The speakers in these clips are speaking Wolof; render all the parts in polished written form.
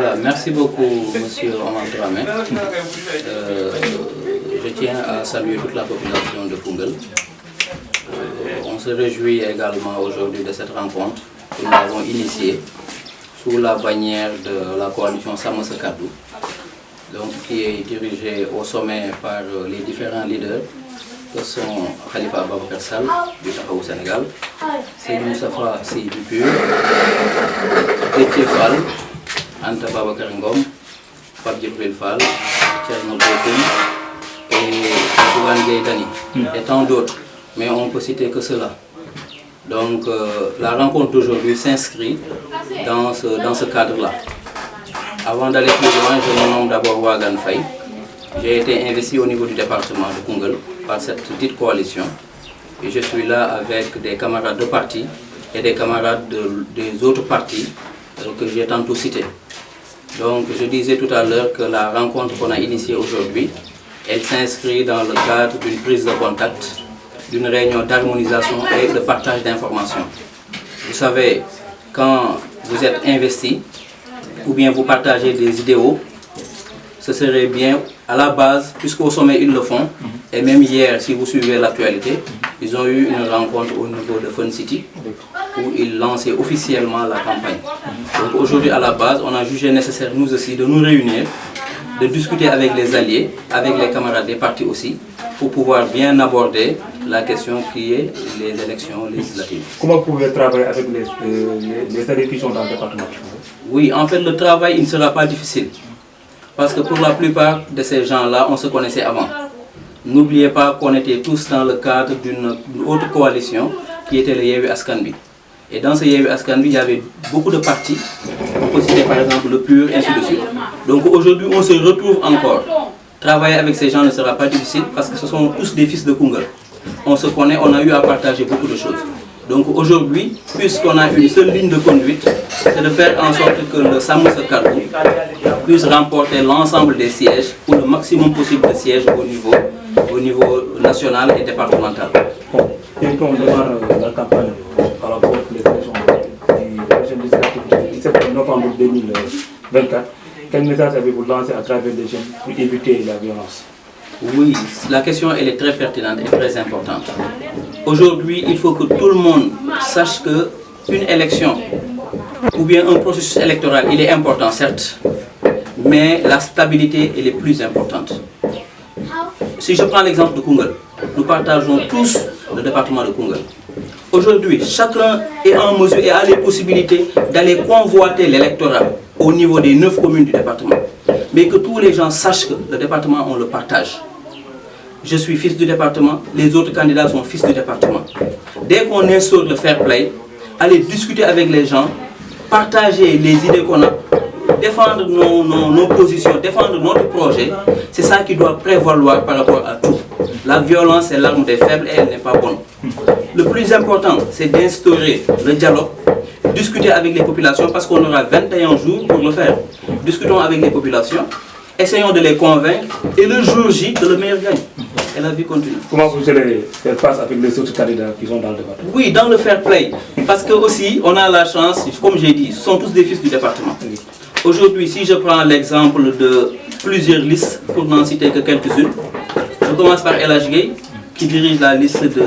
Voilà, merci beaucoup, Monsieur Omar Dramé. Je tiens à saluer toute la population de Koungheul. On se réjouit également aujourd'hui de cette rencontre que nous avons initiée sous la bannière de la coalition Sàmm Sa Kàddu, donc qui est dirigée au sommet par les différents leaders que sont Khalifa Ababacar Sall du Taxawu Sénégal, Seydou Moustapha Sy du PUR, Déthié Fall, Anta Babacar Ngom, Pape Djibril Fall, Thierno Bocoum et Bougane Gueye Dany et tant d'autres, mais on ne peut citer que cela. Donc la rencontre d'aujourd'hui s'inscrit dans ce cadre-là. Avant d'aller plus loin, je me nomme d'abord Wagan Faye. J'ai été investi au niveau du département de Koungheul par cette petite coalition et je suis là avec des camarades de parti et des camarades des autres partis que j'ai tantôt cités. Donc je disais tout à l'heure que la rencontre qu'on a initiée aujourd'hui, elle s'inscrit dans le cadre d'une prise de contact, d'une réunion d'harmonisation et de partage d'informations. Vous savez, quand vous êtes investi ou bien vous partagez des idéaux, ce serait bien à la base, puisqu'au sommet ils le font, et même hier, si vous suivez l'actualité, ils ont eu une rencontre au niveau de Fun City où ils lançaient officiellement la campagne. Donc aujourd'hui à la base, on a jugé nécessaire nous aussi de nous réunir, de discuter avec les alliés, avec les camarades des partis aussi, pour pouvoir bien aborder la question qui est les élections législatives. Comment vous pouvez travailler avec les alliés qui sont dans le département? Oui, en fait le travail il ne sera pas difficile. Parce que pour la plupart de ces gens-là, on se connaissait avant. N'oubliez pas qu'on était tous dans le cadre d'une autre coalition qui était le Yewwi Askan Wi. Et dans ce Yewwi Askan Wi, il y avait beaucoup de partis. On peut citer par exemple le PUR, ainsi de suite. Donc aujourd'hui, on se retrouve encore. Travailler avec ces gens ne sera pas difficile parce que ce sont tous des fils de Koungheul. On se connaît, on a eu à partager beaucoup de choses. Donc aujourd'hui, puisqu'on a une seule ligne de conduite, c'est de faire en sorte que le Sàmm Sa Kàddu puisse remporter l'ensemble des sièges ou le maximum possible de sièges au niveau national et départemental. Bon, bientôt on démarre la campagne par rapport aux élections du 17 novembre 2024. Quel message avez-vous lancé à travers les jeunes pour éviter la violence? Oui, la question elle est très pertinente et très importante. Aujourd'hui, il faut que tout le monde sache qu'une élection ou bien un processus électoral, il est important certes, mais la stabilité elle est plus importante. Si je prends l'exemple de Koungheul, nous partageons tous le département de Koungheul. Aujourd'hui, chacun est en mesure et a les possibilités d'aller convoiter l'électorat au niveau des 9 communes du département. Mais que tous les gens sachent que le département, on le partage. Je suis fils du département, les autres candidats sont fils du département. Dès qu'on instaure le fair play, aller discuter avec les gens, partager les idées qu'on a, défendre nos positions, défendre notre projet, c'est ça qui doit prévaloir par rapport à tout. La violence est l'arme des faibles et elle n'est pas bonne. Le plus important, c'est d'instaurer le dialogue, discuter avec les populations parce qu'on aura 21 jours pour le faire. Discutons avec les populations, essayons de les convaincre et le jour J, que le meilleur gagne. Et la vie continue. Comment vous allez faire face avec les autres candidats qui sont dans le département? Oui, dans le fair play. Parce que aussi, on a la chance, comme j'ai dit, ce sont tous des fils du département. Aujourd'hui, si je prends l'exemple de plusieurs listes, pour n'en citer que quelques-unes, je commence par El Hadj Gueye, qui dirige la liste du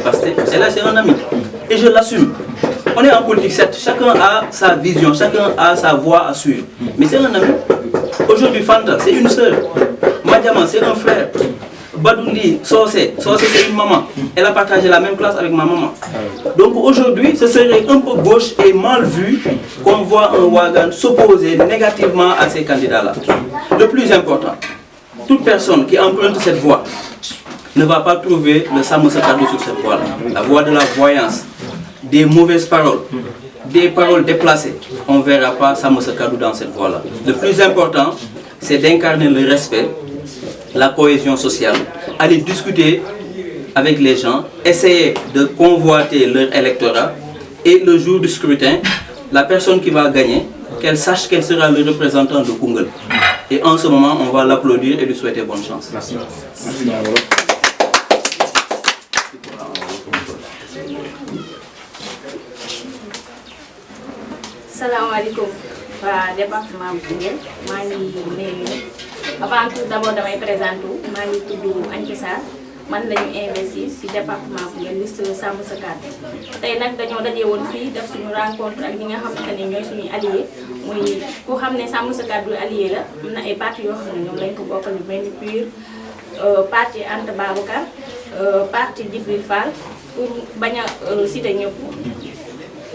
PASTEF. Et là, c'est un ami. Et je l'assume. On est en politique, certes, chacun a sa vision, chacun a sa voie à suivre. Mais c'est un ami. Aujourd'hui, Fanta, c'est une sœur. Madiama, c'est un frère. Badouli, Sosé, c'est une maman. Elle a partagé la même classe avec ma maman. Donc aujourd'hui, ce serait un peu gauche et mal vu qu'on voit un Wagan s'opposer négativement à ces candidats-là. Le plus important, toute personne qui emprunte cette voie ne va pas trouver le Sàmm Sa Kàddu sur cette voie-là. La voie de la voyance, des mauvaises paroles, des paroles déplacées. On ne verra pas Sàmm Sa Kàddu dans cette voie-là. Le plus important, c'est d'incarner le respect, la cohésion sociale, aller discuter avec les gens, essayer de convoiter leur électorat et le jour du scrutin, la personne qui va gagner, qu'elle sache qu'elle sera le représentant de Koungheul. Et en ce moment, on va l'applaudir et lui souhaiter bonne chance. Merci. Salam alaikum. waa département bu Koungheul maa ngi nuyu avant tout d'abord damay présenté wu maa ngi tudd Anta Sarr man lañu investir ci département bu Koungheul liste Sàmm Sa Kàddu tey nag dañoo daje woon fii def suñu rencontre ak ñi nga xamante ne ñooy suñuy alliés muy ku xam ne Sàmm Sa Kàddu allié la am na ay parti yoo xam ne ñoom lañ ko bokkal yu mel ni PUR parti Anta Babacar parti Djibril Fall pour bañ a citer ñëpp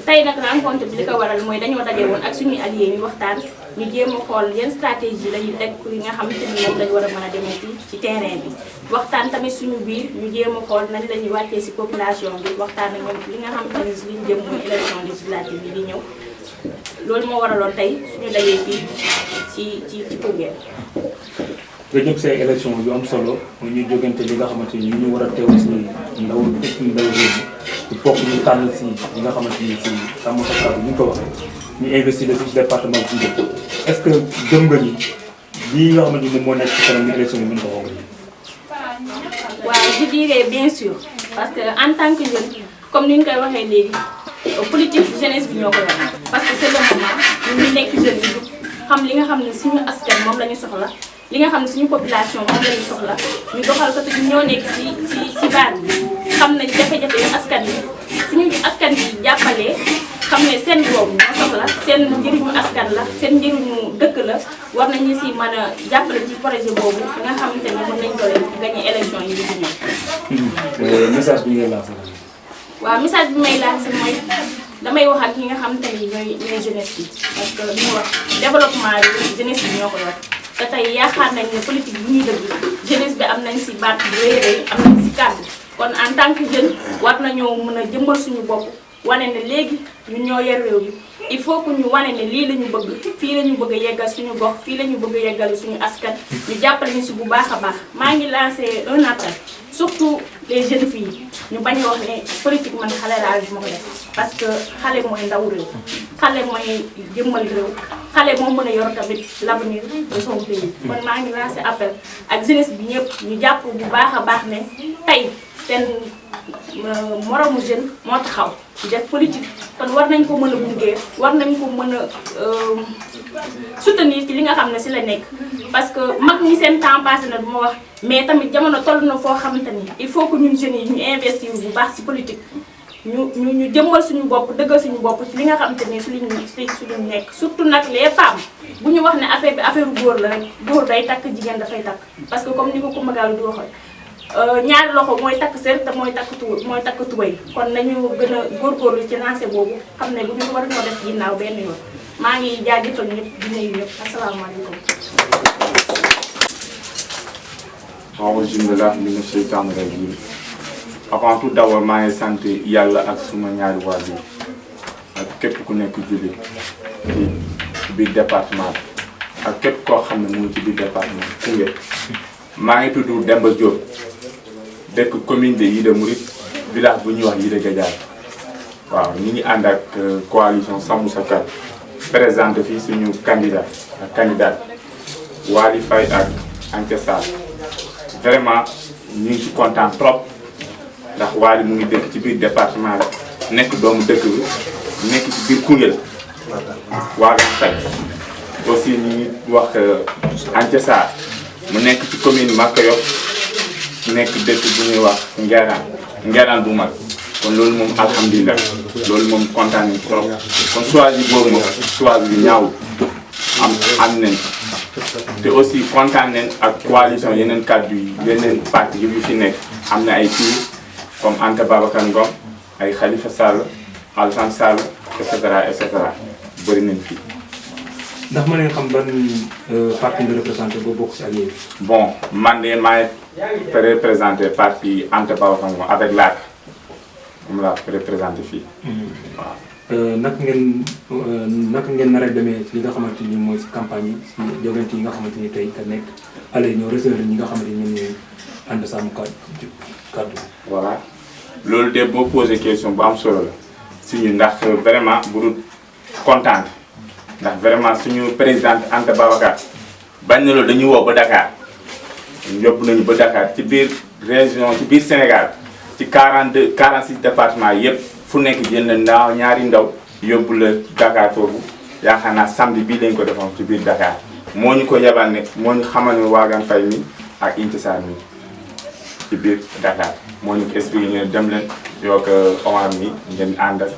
tey nag rencontre bi li ko waral mooy dañoo daje woon ak suñuy alliés ñu waxtaan ñu jéem a xool yan stratégie la ñuy teg pour yi nga xamante ni moom lañ war a mën a demee ci terrain bi waxtaan tamit suñu biir ñu jéem a xool nañ la ñuy wàccee ci population bi waxtaan ak ñoom li nga xamante ni si liñ jëm mooy élection législative yi di ñëw loolu moo waraloon tey suñu dajee fii ci Koungheul. nga jëm see élection yu am solo ñu jógante li nga xamante ni ñu war a teew si ndaw réew mi il faut que ñu tànn si li nga xamante ni si Sàmm Sa Kàddu ñu ko waxee ñu investir ci département bi est-ce que gëm nga ni lii nga xamante ni moom moo nekk ci kanam élection yi mën ko wax. waaw je dirais bien sûr parce que en tant que jeune comme ni ñu koy waxee léegi politique jeunesse bi ñoo ko yor parce que c'est le moment ñu nekk jeune bi xam li nga xam ne suñu askan moom la ñu soxla li nga xam ne suñu population moom la ñu soxla ñu doxal ko te ñoo nekk ci baat bi xam nañ jafe-jafe yu askan bi suñu askan bi jàppalee xam ne seen boobu ñoo soxla seen njëriñu askan la seen njëriñu dëkk la war nañu si mën a jàppale ci projet boobu nga xamante ne mën nañ ko gagné élection yi di ñëw. message bi ngay lancé. waaw message bi may lancé mooy damay wax ak ñi nga xamante ni ñooy jeunesse bi parce que li ñu wax développement bi jeunesse bi ñoo ko yor te tey yaakaar nañ ne politique bu ñuy dëgg jeunesse bi am nañ si baat bu rëy rëy am nañ si kàddu kon en tant que jeune war nañoo mën a jëmbal suñu bopp wane ne léegi ñun ñoo yor réew mi il faut que ñu wane ne lii la ñu bëgg fii la ñu bëgg a yeggal suñu gox fii la ñu bëgg a yeggal suñu askan ñu jàppale ñu si bu baax a baax maa ngi lancé un appel surtout les jeunes filles ñu bañ a wax ne politique man xale laa bi ma ko def parce que xale mooy ndaw réew xale mooy jëmmal réew xale moo mën a yor tamit l'avenir de son pays kon maa ngi lancé appel ak jeunesse bi ñëpp ñu jàpp bu baax a baax ne tey seen moromu jeune moo taxaw di def politique kon war nañ ko mën a gunge war nañ ko mën a soutenir ci li nga xam ne si la nekk parce que mag ñi seen temps passé na du ma wax mais tamit jamono toll na foo xamante ni il faut que ñun jeunes yi ñu investir bu baax si politique ñu jëmmal suñu bopp dëggal suñu bopp ci li nga xamante ni su luñu nekk surtout nag les femmes bu ñu wax ne affaire bi affaire góor la rek góor day takk jigéen dafay takk parce que comme ni ko Coumba Gawlo di waxee ñaari loxo mooy takk sër te mooy takk tubay kon nañu gën a góorgóorlu ci lancé boobu xam ne bu ñu war ñoo def ginnaaw benn yoon maa ngi jaajëfal ñëpp di nuyu ñëpp asalaamaaleykum. alhamdulilah mina sheytaani rajiim avant tout d'abord maa ngi sant yàlla ak suma ñaari waajur ak képp ku nekk jullit ci biir département bi ak képp koo xam ne mu ngi ci biir département Koungheul maa ngi tudd Demba Diop dëkk commune de Ida Mouride village bu ñuy wax Ida Gadiaga waaw ñu ngi ànd ak coalition Sàmm Sa Kàddu présenté fii suñu candidat ak candidate Waly Faye ak Anta Sarr vraiment ñu ngi ci kontaan trop ndax Waly mu ngi dëkk ci biir département bi nekk doomu dëkk bi nekk ci biir Koungheul Waly Faye aussi ñu ngi wax Anta Sarr mu nekk ci commune Makayob nekk dëkk bu ñuy wax Ngeeraan bu mag kon loolu moom alhamdulilah loolu moom kontaan nañu trop kon choisi boobu moom choisi bi ñaaw am nañ te aussi kontaan nañ ak coalition yeneen kàddu yi yeneen parti yu fi nekk am na ay kii comme Anta Babacar Ngom ay Khalifa Sall Alassane Sall et cetera bëri nañ fi. ndax mën nañu xam ban parti nga représenté boo bokk si allié bi. bon man de maay représenté parti Anta Babacar Ngom avec l'ARC moom laa représenté fii. waaw. naka ngeen nar a demee li nga xamante ni mooy si campagne yi si jogante yi nga xamante ni tey ka nekk allé ñoo recevoir ñi nga xamante ni ñoom ñooy ànd Sàmm Kàddu. voilà loolu de boo posé question bu am solo la si ñu ndax vraiment bu dul kontaan ndax vraiment suñu présidente Anta Babacar bañ na loolu dañuy woo ba Dakar yóbbu nañu ba Dakar ci biir région ci biir Sénégal ci 46 départements yëpp fu nekk jël na ñaari ndaw yóbbu la Dakar foofu yaakaar naa samedi bii lañ ko defoon ci biir Dakar moo ñu ko yebal ne moo ñu xamal ne Wagan Faye mi ak Intisar mi ci biir Dakar moo ñu ko expliqué ñu ne dem leen yoo ko Omar mi ngeen ànd ak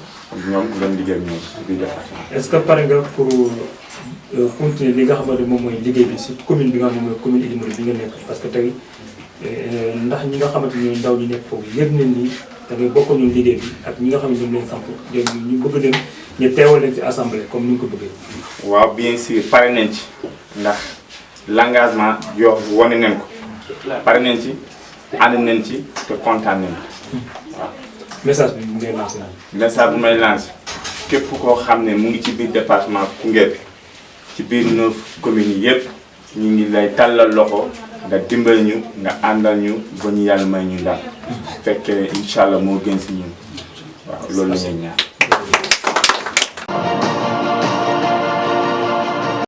ñoom ngeen liggéey ñoom ci biir département. est-ce que pare nga pour continuer li nga xamante moom mooy liggéey bi si commune bi nga xam ne mooy commune Ely Mouride bi nga nekk parce que tey ndax ñi nga xamante ni ndaw ñi nekk foofu yëg nañ ni da ngay bokk ñun liggéey bi ak ñi nga xam ne ñoom leen samp ñu bëgg leen ñu teewal leen si assemblée comme ni nga ko bëggee. waaw bien sûr pare nañ ci ndax l'engagement yoo wane nañ ko pare nañ ci ànd nañ ci te kontaan nañ waaw. message bi mu ngay lancé naa. message bu may lancé képp koo xam ne mu ngi ci biir département Koungheul ci biir 9 communes yi yëpp ñu ngi lay tàllal loxo nga dimbal ñu nga àndal ñu ba ñu yàlla may ñu ndam fekkee incha allah moo gën si ñun waaw loolu la ñuy ñaan.